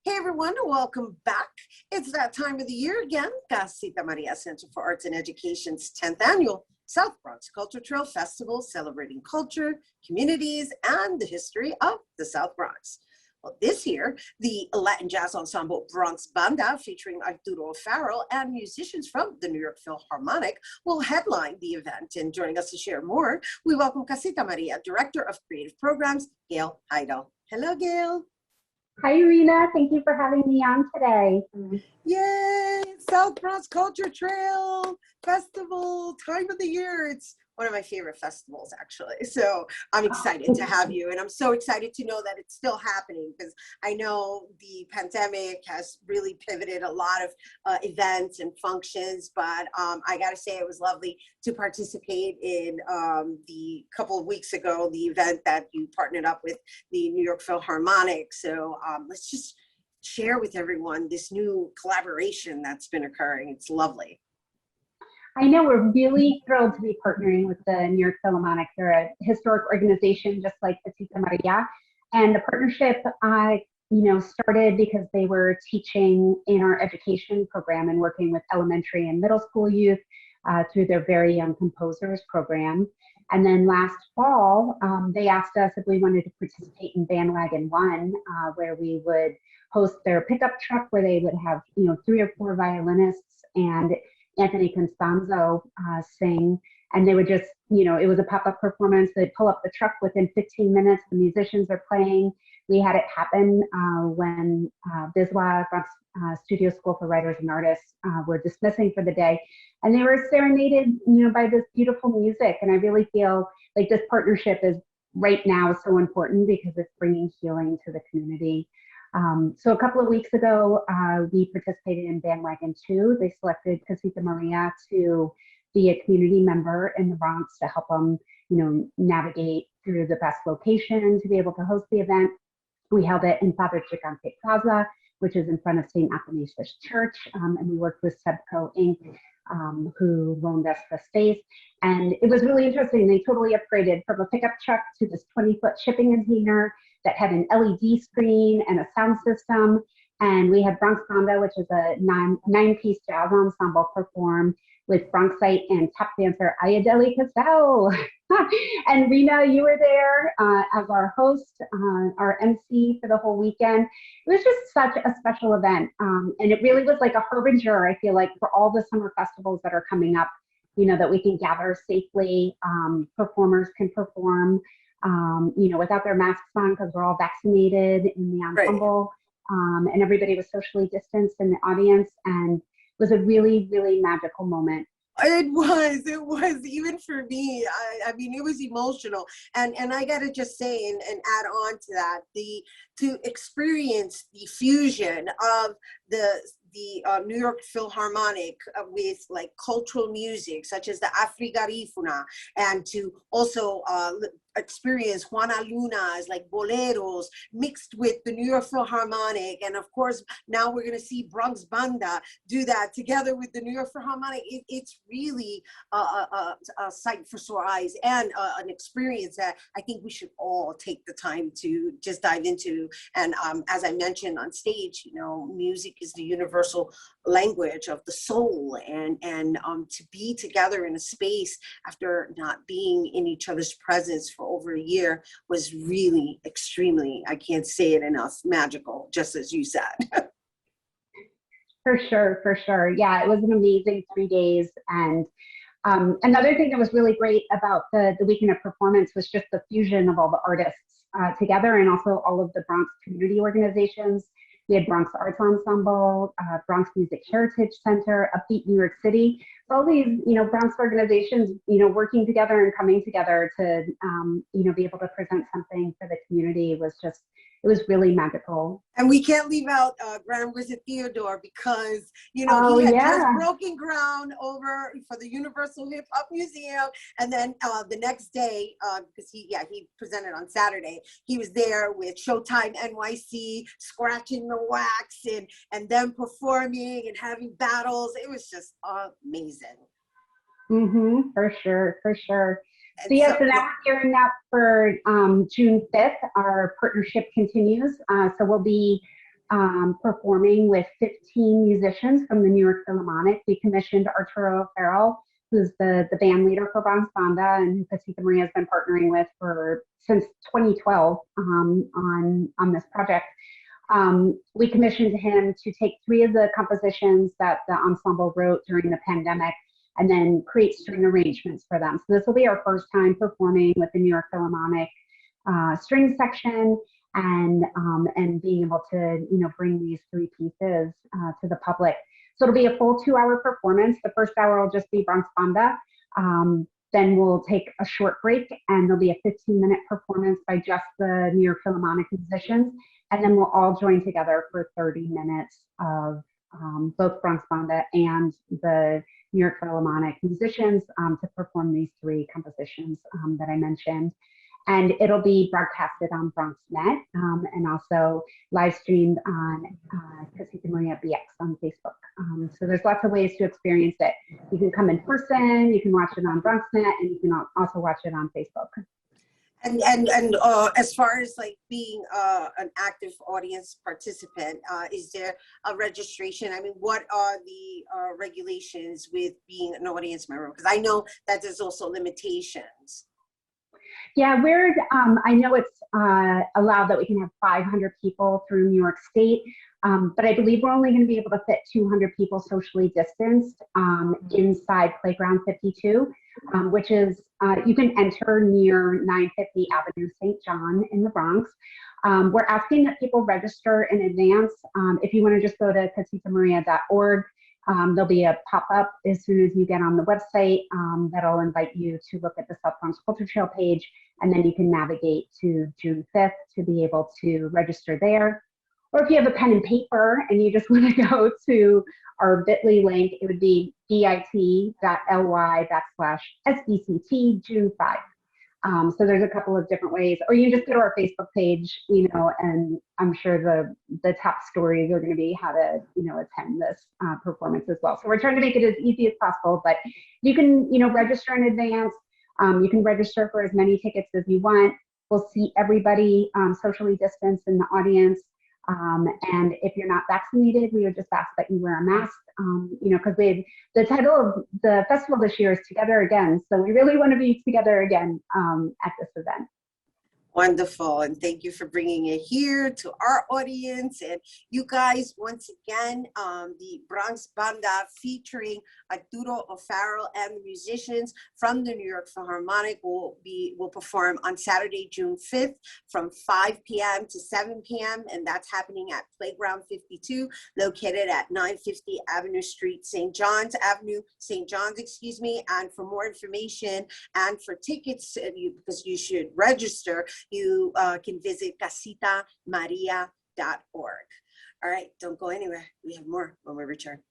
Hey everyone, welcome back. It's that time of the year again. Casita Maria Center for Arts and Education's 10th annual South Bronx Culture Trail Festival, celebrating culture, communities, and the history of the South Bronx. Well, this year, the Latin jazz ensemble BronX BandA, featuring Arturo O'Farrill and musicians from the New York Philharmonic, will headline the event. And joining us to share more, we welcome Casita Maria, Director of Creative Programs, Gail Heidel. Hello, Gail. Hi, Rhina. Thank you for having me on today. Yay! South Bronx Culture Trail Festival, time of the year. It's one of my favorite festivals, actually. So I'm excited to have you. And I'm so excited to know that it's still happening, because I know the pandemic has really pivoted a lot of events and functions. But I got to say, it was lovely to participate in the couple of weeks ago, the event that you partnered up with the New York Philharmonic. So let's just share with everyone this new collaboration that's been occurring. It's lovely. I know we're really thrilled to be partnering with the New York Philharmonic. They're a historic organization just like Casita Maria. And the partnership, started because they were teaching in our education program and working with elementary and middle school youth through their Very Young Composers program. And then last fall, they asked us if we wanted to participate in Bandwagon One, where we would host their pickup truck, where they would have, 3 or 4 violinists and Anthony Constanzo sing, and they would just, it was a pop-up performance. They'd pull up the truck within 15 minutes. The musicians are playing. We had it happen when BxRx Studio School for Writers and Artists were dismissing for the day, and they were serenaded, by this beautiful music. And I really feel like this partnership is right now so important because it's bringing healing to the community. So a couple of weeks ago, we participated in Bandwagon 2. They selected Casita Maria to be a community member in the Bronx to help them, navigate through the best location to be able to host the event. We held it in Father Gigante Plaza, which is in front of St. Athanasius Church, and we worked with Sebco Inc., who loaned us the space. And it was really interesting. They totally upgraded from a pickup truck to this 20-foot shipping container that had an LED screen and a sound system. And we had BronX BandA, which is a nine-piece jazz ensemble, perform with Bronxite and tap dancer Ayadeli Castel. And Rhina, you were there as our host, our MC for the whole weekend. It was just such a special event. And it really was like a harbinger, I feel like, for all the summer festivals that are coming up, that we can gather safely, performers can perform, without their masks on, because we're all vaccinated in the ensemble, right. And everybody was socially distanced in the audience, and it was a really, really magical moment. It was even for me. I mean, it was emotional, and I gotta just say and add on to that, to experience the fusion of the New York Philharmonic with like cultural music such as the Afrigarifuna, and to also experience Juana Luna's like boleros mixed with the New York Philharmonic. And of course, now we're going to see BronX BandA do that together with the New York Philharmonic. It's really a sight for sore eyes, and an experience that I think we should all take the time to just dive into. And as I mentioned on stage, music is the universal language of the soul, and to be together in a space after not being in each other's presence for over a year was really extremely, I can't say it enough, magical, just as you said. For sure. Yeah, it was an amazing 3 days. And another thing that was really great about the weekend of performance was just the fusion of all the artists together, and also all of the Bronx community organizations. We had BronX Arts Ensemble, Bronx Music Heritage Center, Upbeat New York City. So all these, Bronx organizations, working together and coming together to, be able to present something for the community it was really magical. And we can't leave out Grand Wizard Theodore, because, he had just broken ground over for the Universal Hip Hop Museum. And then the next day, because he presented on Saturday, he was there with Showtime NYC, scratching the wax and them performing and having battles. It was just amazing. For sure. So yes, so now we're gearing up for June 5th. Our partnership continues. So we'll be performing with 15 musicians from the New York Philharmonic. We commissioned Arturo O'Farrill, who's the band leader for BronX BandA and who Casita Maria has been partnering with since 2012 on this project. We commissioned him to take 3 of the compositions that the ensemble wrote during the pandemic and then create string arrangements for them. So this will be our first time performing with the New York Philharmonic string section and being able to bring these 3 pieces to the public. So it'll be a full 2-hour performance. The first hour will just be BronX BandA. Then we'll take a short break and there'll be a 15-minute performance by just the New York Philharmonic musicians. And then we'll all join together for 30 minutes of both BronX BandA and the New York Philharmonic musicians to perform these 3 compositions that I mentioned. And it'll be broadcasted on BronxNet and also live streamed on Casita Maria BX on Facebook. So there's lots of ways to experience it. You can come in person, you can watch it on BronxNet, and you can also watch it on Facebook. And as far as like being an active audience participant, is there a registration? I mean, what are the regulations with being an audience member? Because I know that there's also limitations. Yeah, I know it's allowed that we can have 500 people through New York State, but I believe we're only going to be able to fit 200 people socially distanced inside Playground 52, which is, you can enter near 950 Avenue St. John in the Bronx. We're asking that people register in advance. If you want to just go to casitamaria.org, there'll be a pop-up as soon as you get on the website that'll invite you to look at the South Bronx Culture Trail page, and then you can navigate to June 5th to be able to register there. Or if you have a pen and paper and you just want to go to our bit.ly link, it would be bit.ly/SBCT June 5. So there's a couple of different ways, or you just go to our Facebook page, and I'm sure the top stories are going to be how to, attend this performance as well. So we're trying to make it as easy as possible, but you can, register in advance. You can register for as many tickets as you want. We'll see everybody socially distanced in the audience. And if you're not vaccinated, we would just ask that you wear a mask, because the title of the festival this year is Together Again. So we really want to be together again at this event. Wonderful. And thank you for bringing it here to our audience. And you guys, once again, the BronX BandA featuring Arturo O'Farrill and the musicians from the New York Philharmonic will perform on Saturday, June 5th from 5 p.m. to 7 p.m. And that's happening at Playground 52, located at 950 Avenue Street, St. John's, excuse me. And for more information and for tickets, because you should register, you can visit CasitaMaria.org. All right, don't go anywhere. We have more when we return.